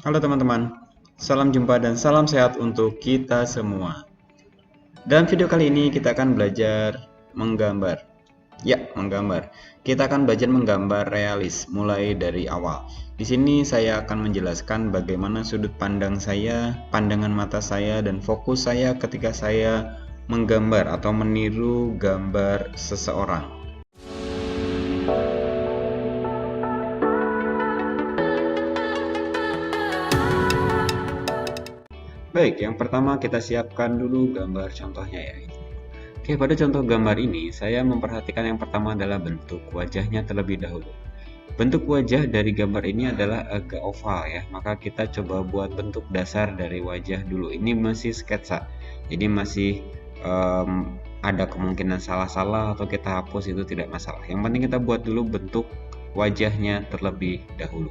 Halo teman-teman, salam jumpa dan salam sehat untuk kita semua. Dalam video kali ini kita akan belajar menggambar. Ya, menggambar. Kita akan belajar menggambar realis mulai dari awal. Di sini saya akan menjelaskan bagaimana sudut pandang saya, pandangan mata saya, dan fokus saya ketika saya menggambar atau meniru gambar seseorang. Baik, yang pertama kita siapkan dulu gambar contohnya ya. Oke, pada contoh gambar ini saya memperhatikan yang pertama adalah bentuk wajahnya terlebih dahulu. Bentuk wajah dari gambar ini adalah agak oval ya, maka kita coba buat bentuk dasar dari wajah dulu. Ini masih sketsa, jadi masih ada kemungkinan salah-salah atau kita hapus, itu tidak masalah. Yang penting kita buat dulu bentuk wajahnya terlebih dahulu.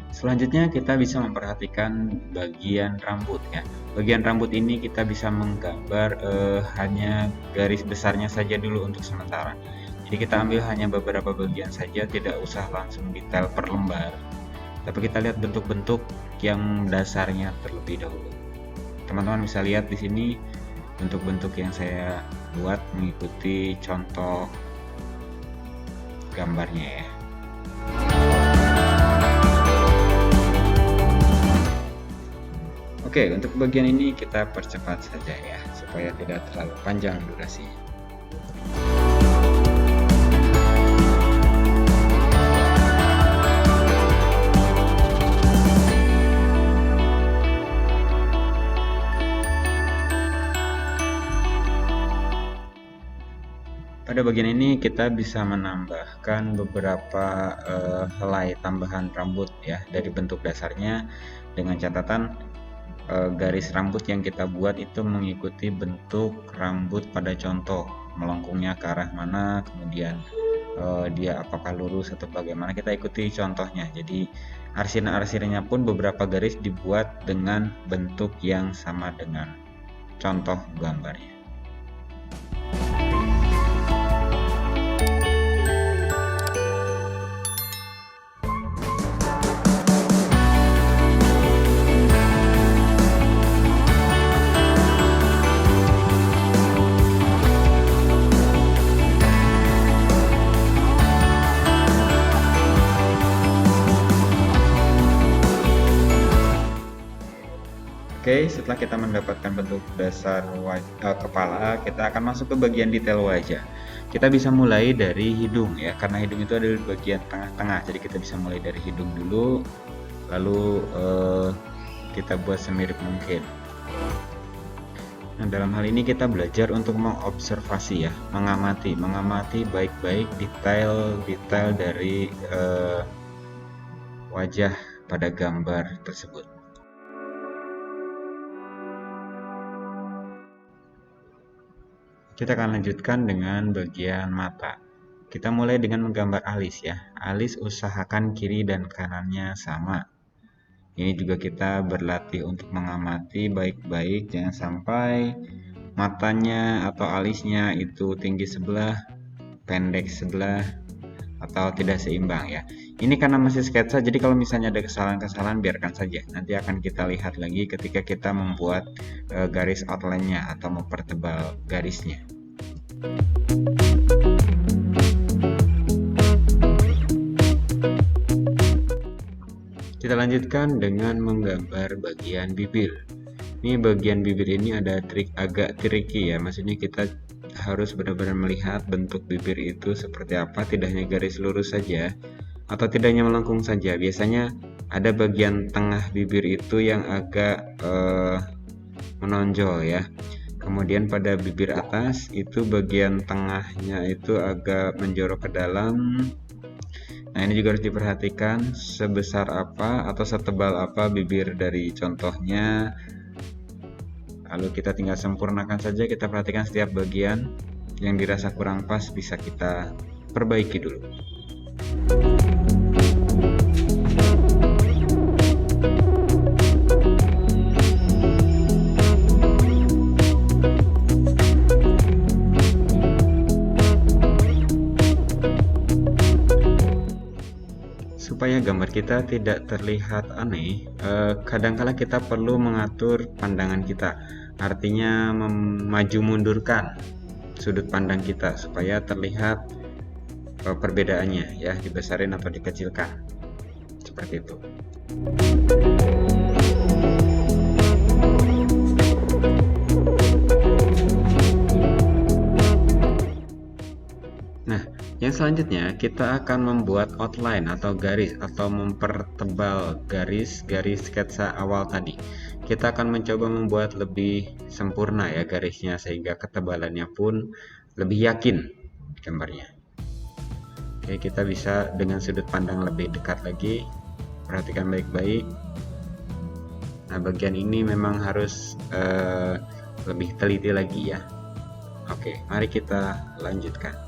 Selanjutnya kita bisa memperhatikan bagian rambut ya. Bagian rambut ini kita bisa menggambar hanya garis besarnya saja dulu untuk sementara. Jadi kita ambil hanya beberapa bagian saja, tidak usah langsung detail per lembar. Tapi kita lihat bentuk-bentuk yang dasarnya terlebih dahulu. Teman-teman bisa lihat di sini bentuk-bentuk yang saya buat mengikuti contoh gambarnya ya. Oke, untuk bagian ini kita percepat saja ya, supaya tidak terlalu panjang durasinya. Pada bagian ini kita bisa menambahkan beberapa helai tambahan rambut ya dari bentuk dasarnya, dengan catatan garis rambut yang kita buat itu mengikuti bentuk rambut pada contoh, melengkungnya ke arah mana, kemudian dia apakah lurus atau bagaimana, kita ikuti contohnya. Jadi arsiran-arsirannya pun beberapa garis dibuat dengan bentuk yang sama dengan contoh gambarnya. Oke, setelah kita mendapatkan bentuk dasar kepala, kita akan masuk ke bagian detail wajah. Kita bisa mulai dari hidung ya, karena hidung itu ada di bagian tengah-tengah. Jadi kita bisa mulai dari hidung dulu, lalu kita buat semirip mungkin. Nah, dalam hal ini kita belajar untuk mengobservasi ya, mengamati baik-baik detail-detail dari wajah pada gambar tersebut. Kita akan lanjutkan dengan bagian mata. Kita mulai dengan menggambar alis ya. Alis usahakan kiri dan kanannya sama. Ini juga kita berlatih untuk mengamati baik-baik, jangan sampai matanya atau alisnya itu tinggi sebelah, pendek sebelah, atau tidak seimbang ya. Ini karena masih sketsa, jadi kalau misalnya ada kesalahan-kesalahan biarkan saja. Nanti akan kita lihat lagi ketika kita membuat garis outline-nya atau mempertebal garisnya. Kita lanjutkan dengan menggambar bagian bibir. Ini bagian bibir ini ada agak tricky ya, maksudnya kita harus benar-benar melihat bentuk bibir itu seperti apa, tidak hanya garis lurus saja atau tidak hanya melengkung saja. Biasanya ada bagian tengah bibir itu yang agak menonjol ya. Kemudian pada bibir atas itu bagian tengahnya itu agak menjorok ke dalam. Nah, ini juga harus diperhatikan sebesar apa atau setebal apa bibir dari contohnya. Lalu kita tinggal sempurnakan saja, kita perhatikan setiap bagian yang dirasa kurang pas bisa kita perbaiki dulu. Supaya gambar kita tidak terlihat aneh, kadangkala kita perlu mengatur pandangan kita, artinya memaju mundurkan sudut pandang kita supaya terlihat perbedaannya ya, dibesarin atau dikecilkan seperti itu. Nah, yang selanjutnya kita akan membuat outline atau garis atau mempertebal garis-garis sketsa awal tadi. Kita akan mencoba membuat lebih sempurna ya garisnya sehingga ketebalannya pun lebih yakin gambarnya. Oke, kita bisa dengan sudut pandang lebih dekat lagi. Perhatikan baik-baik. Nah, bagian ini memang harus lebih teliti lagi ya. Oke, mari kita lanjutkan.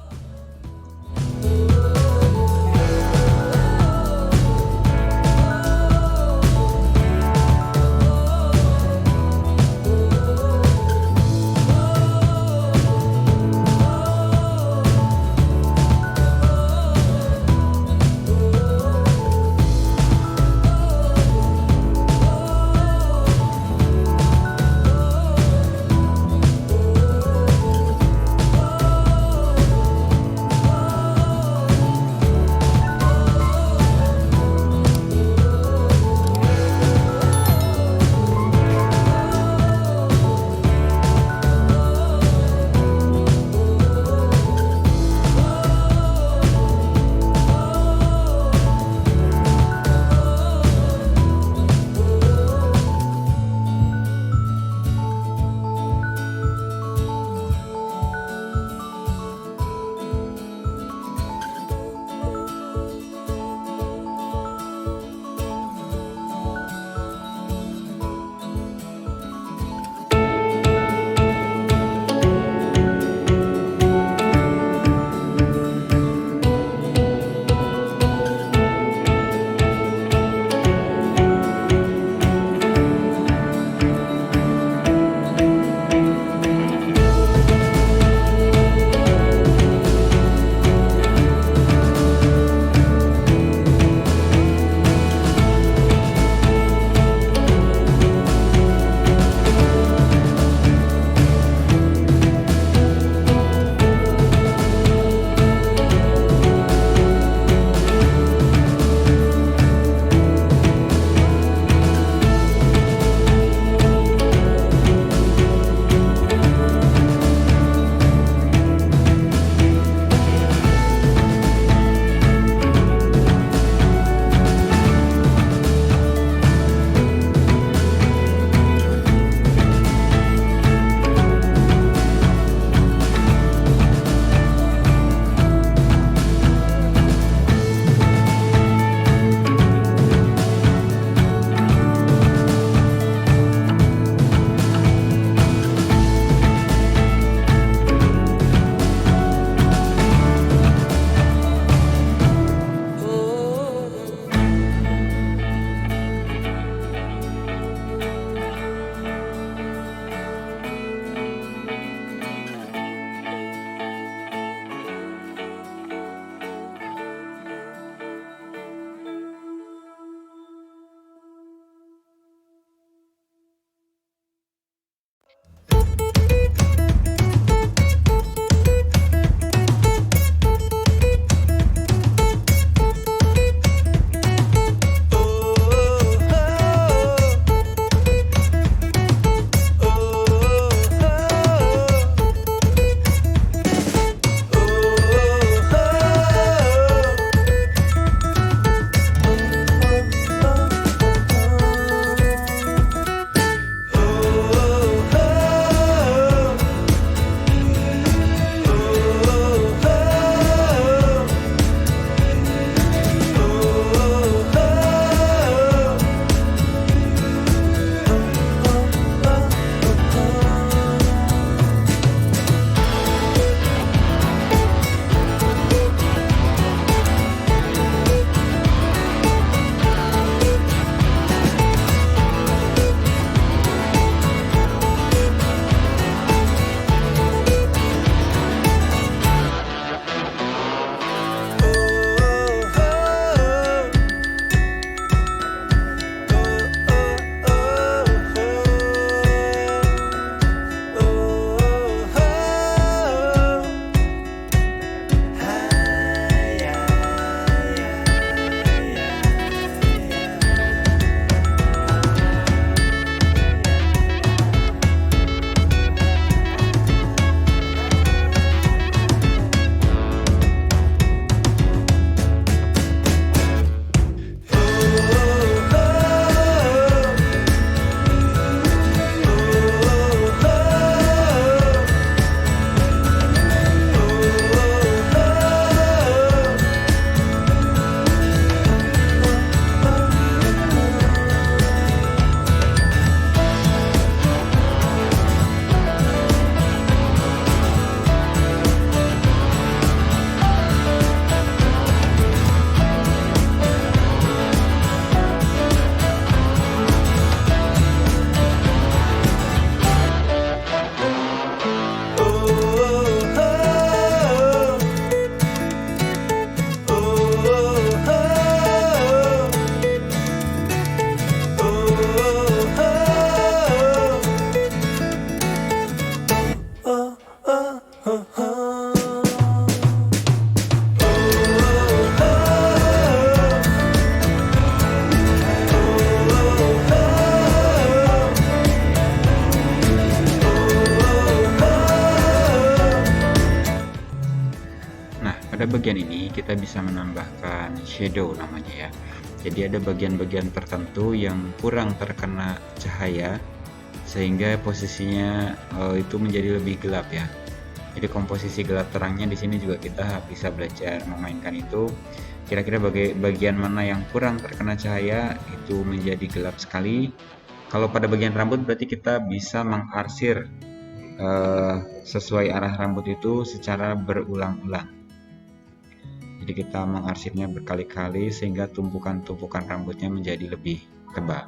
bagian ini kita bisa menambahkan shadow namanya ya. Jadi ada bagian-bagian tertentu yang kurang terkena cahaya sehingga posisinya itu menjadi lebih gelap ya. Jadi komposisi gelap terangnya di sini juga kita bisa belajar memainkan itu. Kira-kira bagian mana yang kurang terkena cahaya itu menjadi gelap sekali. Kalau pada bagian rambut berarti kita bisa mengarsir sesuai arah rambut itu secara berulang-ulang. Jadi kita mengarsirnya berkali-kali sehingga tumpukan-tumpukan rambutnya menjadi lebih tebal.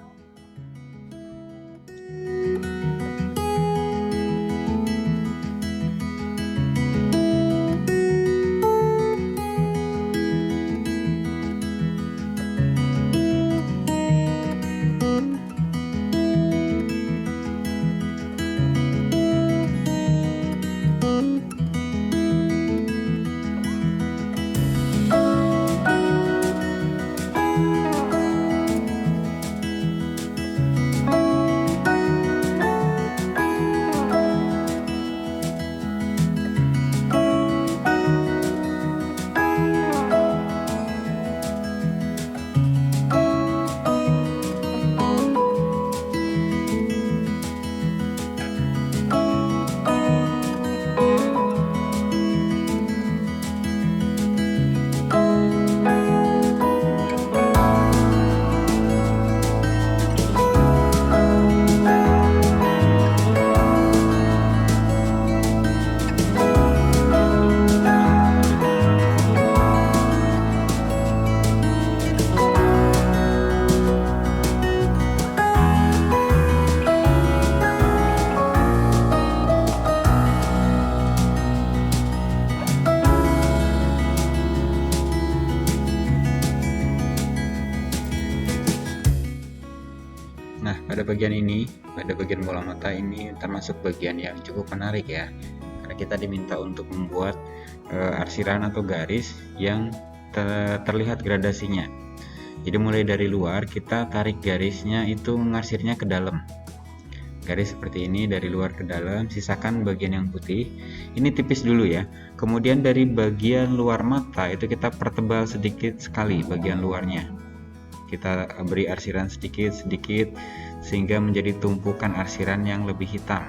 Nah, pada bagian ini, pada bagian bola mata ini termasuk bagian yang cukup menarik ya. Karena kita diminta untuk membuat arsiran atau garis yang terlihat gradasinya. Jadi mulai dari luar kita tarik garisnya itu mengarsirnya ke dalam. Garis seperti ini dari luar ke dalam, sisakan bagian yang putih. Ini tipis dulu ya. Kemudian dari bagian luar mata itu kita pertebal sedikit sekali bagian luarnya. Kita beri arsiran sedikit-sedikit sehingga menjadi tumpukan arsiran yang lebih hitam.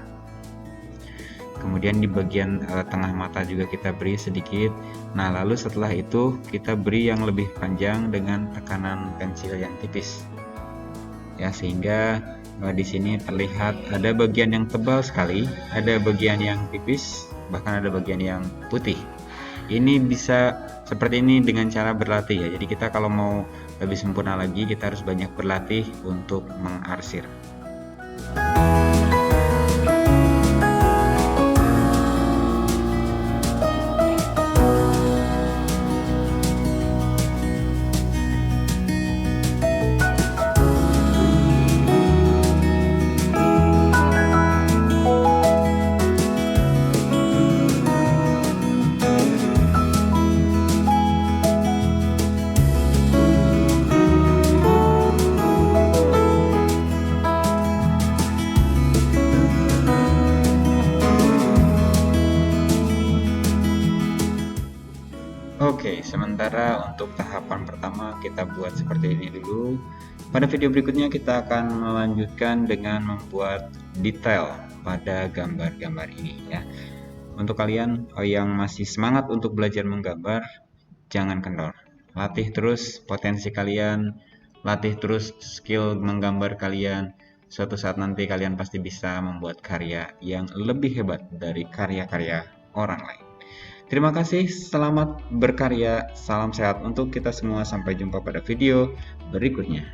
Kemudian di bagian tengah mata juga kita beri sedikit. Nah, lalu setelah itu kita beri yang lebih panjang dengan tekanan pensil yang tipis. Ya, sehingga di sini terlihat ada bagian yang tebal sekali, ada bagian yang tipis, bahkan ada bagian yang putih. Ini bisa seperti ini dengan cara berlatih ya. Jadi kita kalau mau lebih sempurna lagi, kita harus banyak berlatih untuk mengarsir. Oke, sementara untuk tahapan pertama kita buat seperti ini dulu. Pada video berikutnya kita akan melanjutkan dengan membuat detail pada gambar-gambar ini ya. Untuk kalian yang masih semangat untuk belajar menggambar, jangan kendor. Latih terus potensi kalian, latih terus skill menggambar kalian. Suatu saat nanti kalian pasti bisa membuat karya yang lebih hebat dari karya-karya orang lain. Terima kasih, selamat berkarya, salam sehat untuk kita semua, sampai jumpa pada video berikutnya.